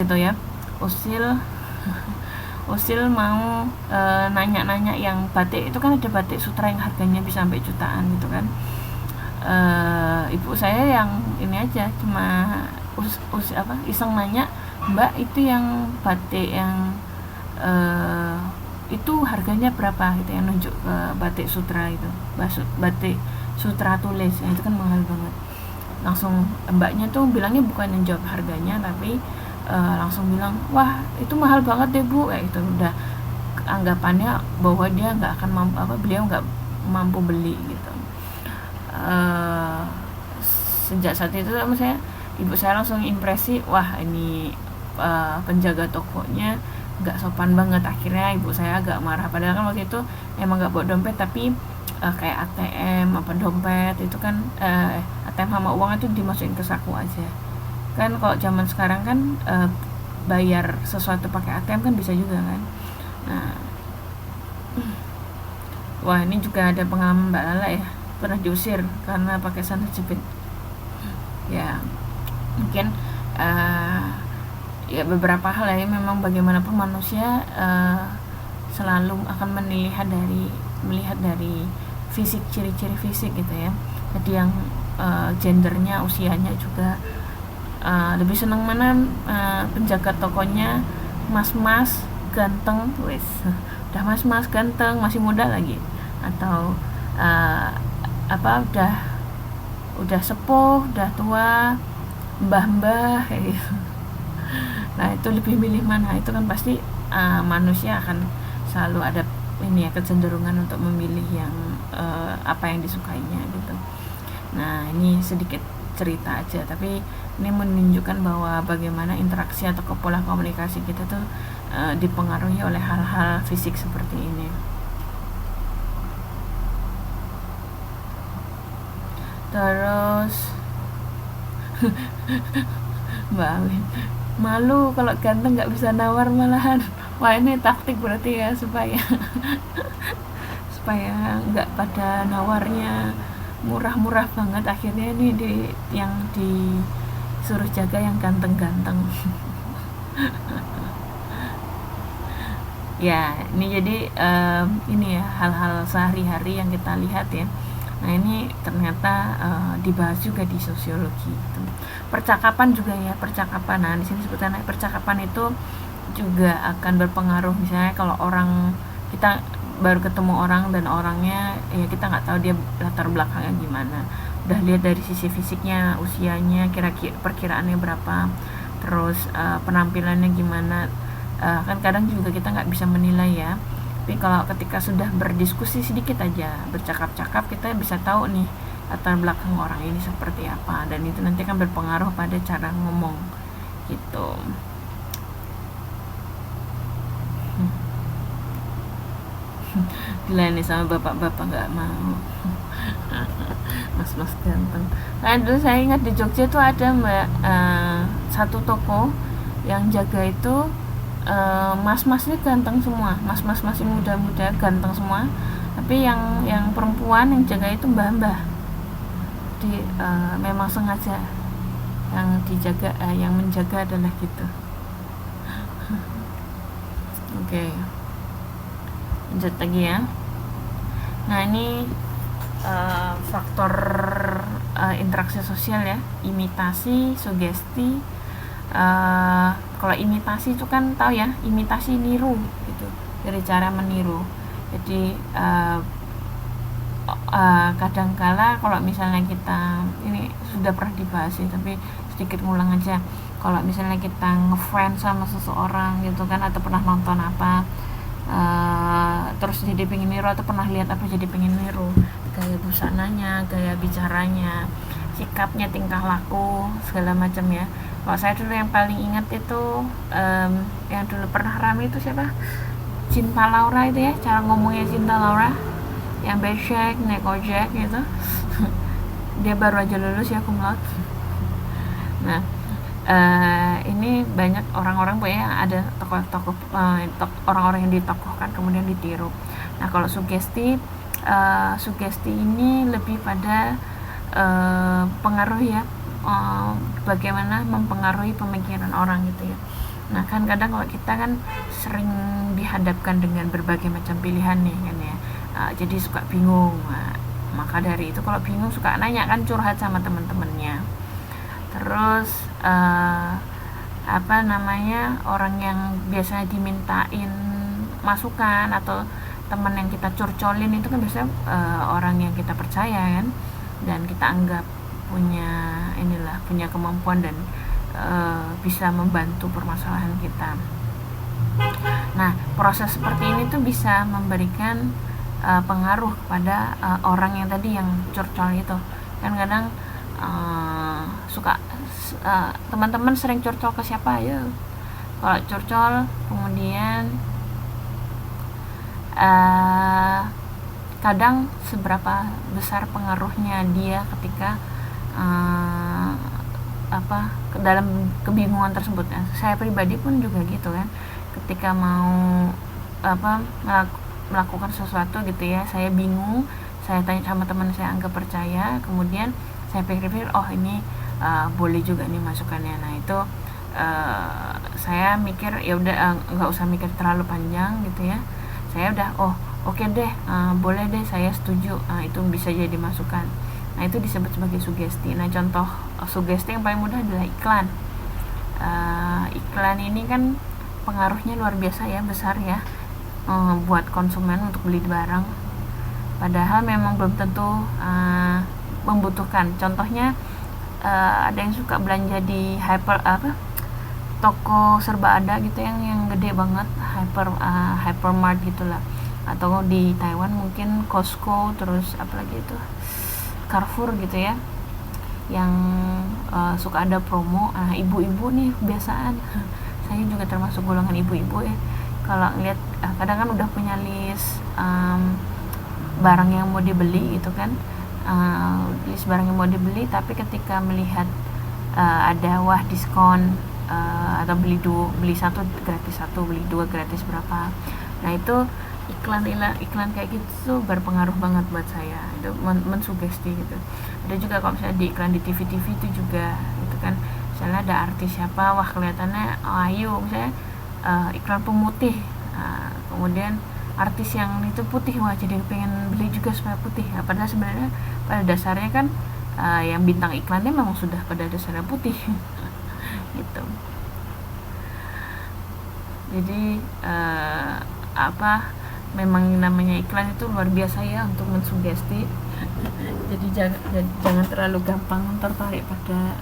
itu ya, Usil mau nanya-nanya yang batik itu kan, ada batik sutra yang harganya bisa sampai jutaan gitu kan. Ibu saya yang ini aja, cuma iseng nanya, Mbak itu yang batik yang itu harganya berapa gitu, yang nunjuk ke batik sutra itu, batik sutra tulis ya, itu kan mahal banget. Langsung mbaknya tuh bilangnya bukan yang jawab harganya, tapi langsung bilang, wah itu mahal banget deh bu, kayak itu. Udah anggapannya bahwa dia nggak akan mampu, beliau nggak mampu beli gitu. Sejak saat itu ibu saya langsung impresi, wah ini penjaga tokonya nggak sopan banget. Akhirnya ibu saya agak marah, padahal kan waktu itu emang nggak bawa dompet, tapi kayak ATM dompet itu kan, ATM sama uang itu dimasukin ke saku aja kan. Kalau zaman sekarang kan bayar sesuatu pakai ATM kan bisa juga kan. Nah, wah ini juga ada pengalaman Mbak Lala ya, pernah diusir karena pakai sandal jepit ya. Mungkin ya beberapa hal ya, memang bagaimanapun manusia selalu akan melihat dari fisik, ciri-ciri fisik gitu ya. Jadi yang gendernya, usianya juga lebih senang mana penjaga tokonya mas-mas ganteng, wes udah mas-mas ganteng masih muda lagi, atau udah sepuh, udah tua, mbah-mbah kayak gitu. Nah itu lebih milih mana? Itu kan pasti manusia akan selalu ada ini ya, kecenderungan untuk memilih yang apa yang disukainya gitu. Nah ini sedikit cerita aja, tapi ini menunjukkan bahwa bagaimana interaksi atau pola komunikasi kita tuh dipengaruhi oleh hal-hal fisik seperti ini. Terus Mbak Alin, malu kalau ganteng nggak bisa nawar malahan. Wah ini taktik berarti ya, supaya nggak pada nawarnya murah-murah banget. Akhirnya ini yang disuruh jaga yang ganteng-ganteng. Ya ini jadi ini ya, hal-hal sehari-hari yang kita lihat ya. Nah ini ternyata dibahas juga di sosiologi gitu. Percakapan juga ya, percakapan. Nah di sini sebutannya percakapan itu juga akan berpengaruh. Misalnya kalau kita baru ketemu orang dan orangnya ya kita nggak tahu dia latar belakangnya gimana, udah lihat dari sisi fisiknya, usianya kira-kira perkiraannya berapa, terus penampilannya gimana, kan kadang juga kita nggak bisa menilai ya. Tapi kalau ketika sudah berdiskusi sedikit aja, bercakap-cakap, kita bisa tahu nih latar belakang orang ini seperti apa, dan itu nanti akan berpengaruh pada cara ngomong gitu. Gila nih sama bapak-bapak nggak mau. Mas-mas ganteng. Nah dulu saya ingat di Jogja tuh ada satu toko yang jaga itu mas-masnya ganteng semua, mas-mas masih muda-muda ganteng semua, tapi yang perempuan yang jaga itu mbah-mbah. Jadi memang sengaja yang dijaga, yang menjaga adalah gitu. Oke. Lanjut lagi ya. Nah ini faktor interaksi sosial ya, imitasi, sugesti. Kalau imitasi itu kan tahu ya, imitasi niru gitu, dari cara meniru. Jadi kadangkala kalau misalnya kita, ini sudah pernah dibahas ya, tapi sedikit ngulang aja. Kalau misalnya kita ngefans sama seseorang gitu kan, atau pernah nonton apa, terus jadi pengen niru, atau pernah lihat apa jadi pengen niru, gaya busananya, gaya bicaranya, sikapnya, tingkah laku, segala macam ya. Kalau saya dulu yang paling ingat itu yang dulu pernah rame itu siapa, Cinta Laura itu ya, cara ngomongnya Cinta Laura yang becek, naik ojek gitu. Dia baru aja lulus ya, cum laude. Nah ini banyak orang-orang pokoknya ada tokoh-tokoh, orang-orang yang ditokohkan kemudian ditiru. Nah kalau sugesti ini lebih pada pengaruh ya, bagaimana mempengaruhi pemikiran orang gitu ya. Nah kan kadang kalau kita kan sering dihadapkan dengan berbagai macam pilihan nih kan ya, jadi suka bingung. Maka dari itu kalau bingung suka nanya kan, curhat sama teman-temannya. Terus orang yang biasanya dimintain masukan atau teman yang kita curcolin itu kan biasanya orang yang kita percaya kan, dan kita anggap punya kemampuan dan bisa membantu permasalahan kita. Nah, proses seperti ini tuh bisa memberikan pengaruh kepada orang yang tadi yang curcol itu. Kan kadang suka teman-teman sering curcol ke siapa ya? Kalau curcol kemudian kadang seberapa besar pengaruhnya dia ketika dalam kebingungan tersebut. Saya pribadi pun juga gitu kan, ketika mau melakukan sesuatu gitu ya, saya bingung, saya tanya sama teman saya anggap percaya, kemudian saya pikir-pikir ini boleh juga nih masukannya. Nah itu saya mikir ya udah, nggak usah mikir terlalu panjang gitu ya, saya udah oke deh, boleh deh, saya setuju. Itu bisa jadi masukan. Nah itu disebut sebagai sugesti. Nah contoh sugesti yang paling mudah adalah iklan. Iklan ini kan pengaruhnya luar biasa ya, besar ya, buat konsumen untuk beli barang, padahal memang belum tentu membutuhkan. Contohnya ada yang suka belanja di toko serba ada gitu yang gede banget, hypermart gitulah, atau di Taiwan mungkin Costco, terus apalagi itu Carrefour gitu ya, yang suka ada promo. Ibu-ibu nih kebiasaan saya juga termasuk golongan ibu-ibu ya, kalau ngeliat kadang kan udah punya list barang yang mau dibeli gitu kan, list barang yang mau dibeli, tapi ketika melihat ada diskon, atau beli satu gratis satu, beli dua gratis berapa, nah itu iklan kayak gitu tuh berpengaruh banget buat saya. Itu mensugesti gitu. Ada juga kalau misalnya di iklan di TV itu juga gitu kan, misalnya ada artis siapa, wah kelihatannya ayu, misalnya iklan pemutih, kemudian artis yang itu putih, wah jadi pengen beli juga supaya putih. Padahal sebenarnya pada dasarnya kan yang bintang iklannya memang sudah pada dasarnya putih gitu. Jadi memang namanya iklan itu luar biasa ya untuk mensugesti. Jadi jangan terlalu gampang tertarik pada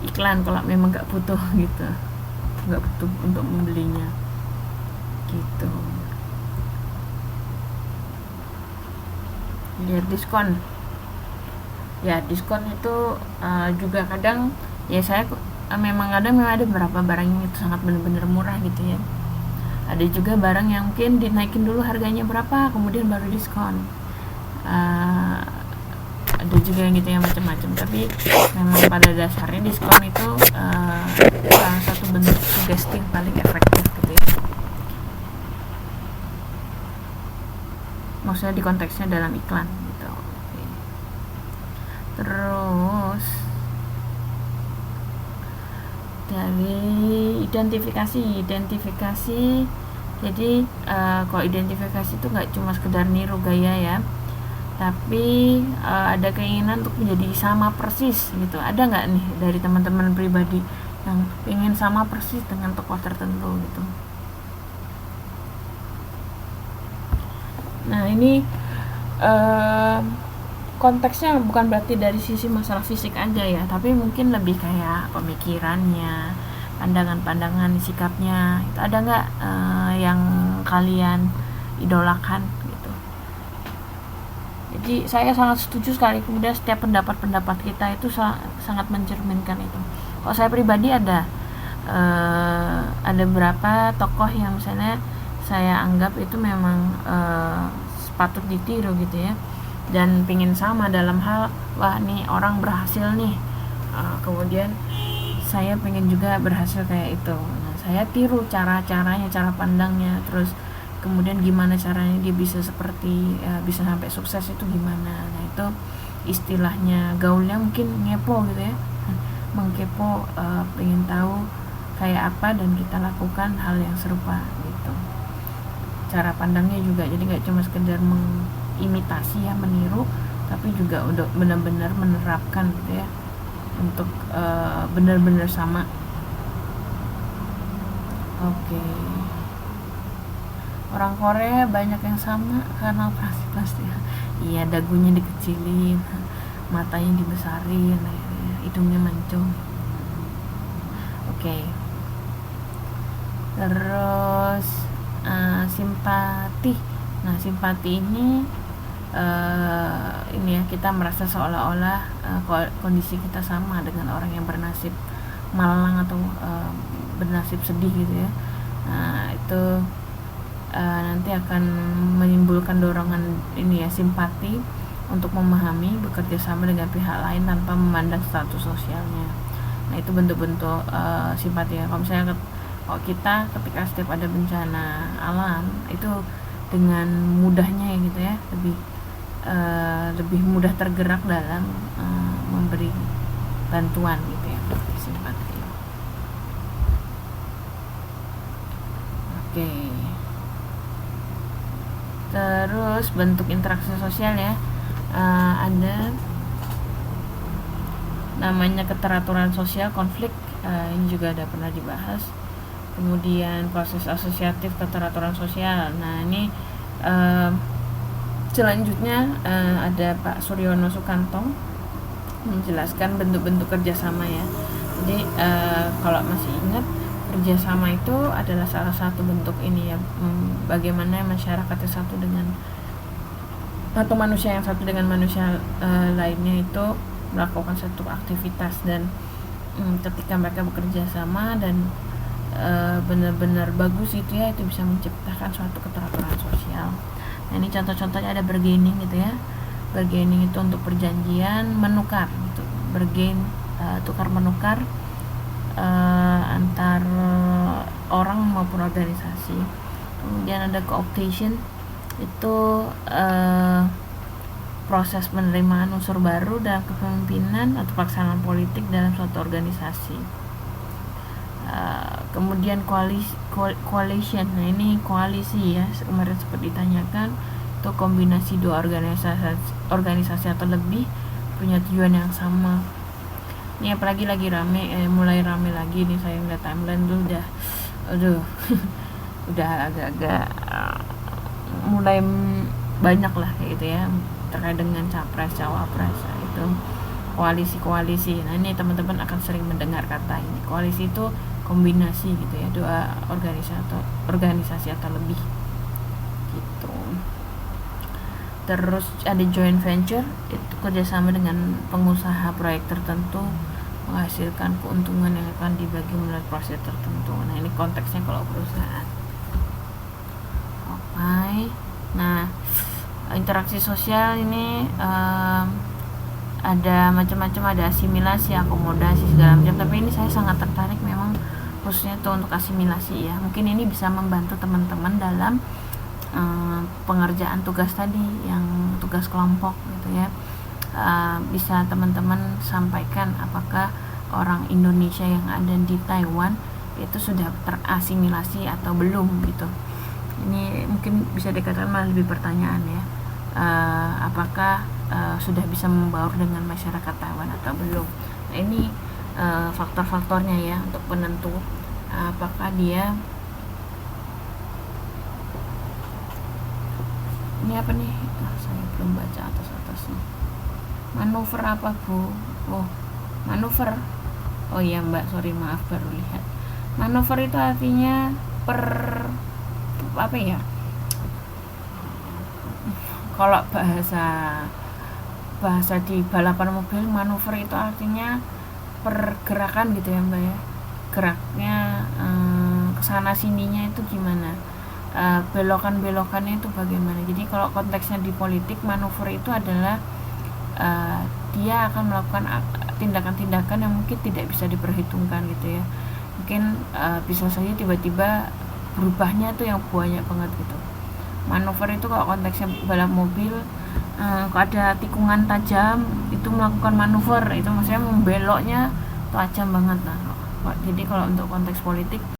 iklan kalau memang nggak butuh gitu, nggak butuh untuk membelinya gitu. Lihat diskon ya, diskon itu juga kadang ya, saya memang ada beberapa barang yang itu sangat benar-benar murah gitu ya. Ada juga barang yang mungkin dinaikin dulu harganya berapa, kemudian baru diskon. Ada juga yang gitu, yang macam-macam. Tapi memang pada dasarnya diskon itu salah satu bentuk sugesti yang paling efektif gitu ya. Maksudnya di konteksnya dalam iklan gitu. Terus dari identifikasi, jadi kalau identifikasi itu nggak cuma sekedar niru gaya ya, tapi ada keinginan untuk menjadi sama persis gitu. Ada nggak nih dari teman-teman pribadi yang ingin sama persis dengan tokoh tertentu gitu? Nah ini konteksnya bukan berarti dari sisi masalah fisik aja ya, tapi mungkin lebih kayak pemikirannya, pandangan-pandangan, sikapnya. Itu ada nggak yang kalian idolakan gitu? Jadi saya sangat setuju sekali, kemudian setiap pendapat-pendapat kita itu sangat mencerminkan itu. Kalau saya pribadi ada beberapa tokoh yang misalnya saya anggap itu memang patut ditiru gitu ya, dan pingin sama dalam hal, wah nih orang berhasil nih, kemudian saya pengen juga berhasil kayak itu. Nah, saya tiru cara-caranya, cara pandangnya, terus kemudian gimana caranya dia bisa bisa sampai sukses itu gimana. Nah itu istilahnya gaulnya mungkin ngepo gitu ya, mengkepo, pengen tahu kayak apa dan kita lakukan hal yang serupa gitu. Cara pandangnya juga jadi nggak cuma sekedar mengimitasi ya, meniru, tapi juga udah benar-benar menerapkan gitu ya, untuk benar-benar sama. Oke. Orang Korea banyak yang sama karena operasi plastik. Iya, dagunya dikecilin, matanya dibesarin, hidungnya mancung. Oke. Terus simpati. Nah, simpati ini ya, kita merasa seolah-olah kondisi kita sama dengan orang yang bernasib malang atau bernasib sedih gitu ya. Nah, itu nanti akan menimbulkan dorongan ini ya, simpati untuk memahami, bekerja sama dengan pihak lain tanpa memandang status sosialnya. Nah, itu bentuk-bentuk simpati ya. Kalau misalnya kalau kita ketika setiap ada bencana alam itu dengan mudahnya ya gitu ya, lebih mudah tergerak dalam memberi bantuan gitu ya, simpati. Oke. Terus bentuk interaksi sosial ya, ada namanya keteraturan sosial, konflik, ini juga ada pernah dibahas. Kemudian proses asosiatif keteraturan sosial. Nah, ini selanjutnya ada Pak Suryono Sukanto menjelaskan bentuk-bentuk kerjasama ya. Jadi kalau masih ingat, kerjasama itu adalah salah satu bentuk ini ya, bagaimana masyarakat yang satu dengan atau manusia yang satu dengan manusia lainnya itu melakukan satu aktivitas, dan ketika mereka bekerja sama dan benar-benar bagus itu ya, itu bisa menciptakan suatu keteraturan sosial. Nah, ini contoh-contohnya ada bargaining gitu ya. Bargaining itu untuk perjanjian menukar, gitu. Bargain, tukar menukar antar orang maupun organisasi. Kemudian ada cooptation, itu proses penerimaan unsur baru dalam kepemimpinan atau pelaksanaan politik dalam suatu organisasi. Kemudian coalition. Nah, ini koalisi ya, kemarin seperti ditanyakan, itu kombinasi dua organisasi atau lebih punya tujuan yang sama. Ini apalagi lagi rame, mulai rame lagi nih, saya ngeliat timeline dulu udah udah agak-agak mulai banyak lah kayak gitu ya, terkait dengan capres cawapres itu, koalisi. Nah, ini teman-teman akan sering mendengar kata ini. Koalisi itu kombinasi gitu ya, dua organisasi atau lebih gitu. Terus ada joint venture, itu kerjasama dengan pengusaha proyek tertentu menghasilkan keuntungan yang akan dibagi melalui proses tertentu. Nah, ini konteksnya kalau perusahaan. Oke. Nah, interaksi sosial ini ada macam-macam, ada asimilasi, akomodasi, segala macam. Tapi ini saya sangat tertarik memang khususnya tuh untuk asimilasi ya. Mungkin ini bisa membantu teman-teman dalam pengerjaan tugas tadi, yang tugas kelompok gitu ya. Bisa teman-teman sampaikan apakah orang Indonesia yang ada di Taiwan itu sudah terasimilasi atau belum gitu. Ini mungkin bisa dikatakan malah lebih pertanyaan ya, apakah sudah bisa membaur dengan masyarakat Taiwan atau belum. Nah, ini faktor-faktornya ya untuk penentu apakah dia ini apa nih, saya belum baca atas-atasnya. Manuver apa Bu? Oh, manuver. Oh iya Mbak, sorry, maaf, baru lihat. Manuver itu artinya apa ya, kalau bahasa di balapan mobil, manuver itu artinya pergerakan gitu ya Mbak ya, geraknya kesana sininya itu gimana, belokan-belokannya itu bagaimana. Jadi kalau konteksnya di politik, manuver itu adalah dia akan melakukan tindakan-tindakan yang mungkin tidak bisa diperhitungkan gitu ya. Mungkin bisa saja tiba-tiba berubahnya tuh yang banyak banget gitu. Manuver itu kalau konteksnya balap mobil, kalau ada tikungan tajam itu melakukan manuver, itu maksudnya membeloknya tajam banget. Nah, Jadi kalau untuk konteks politik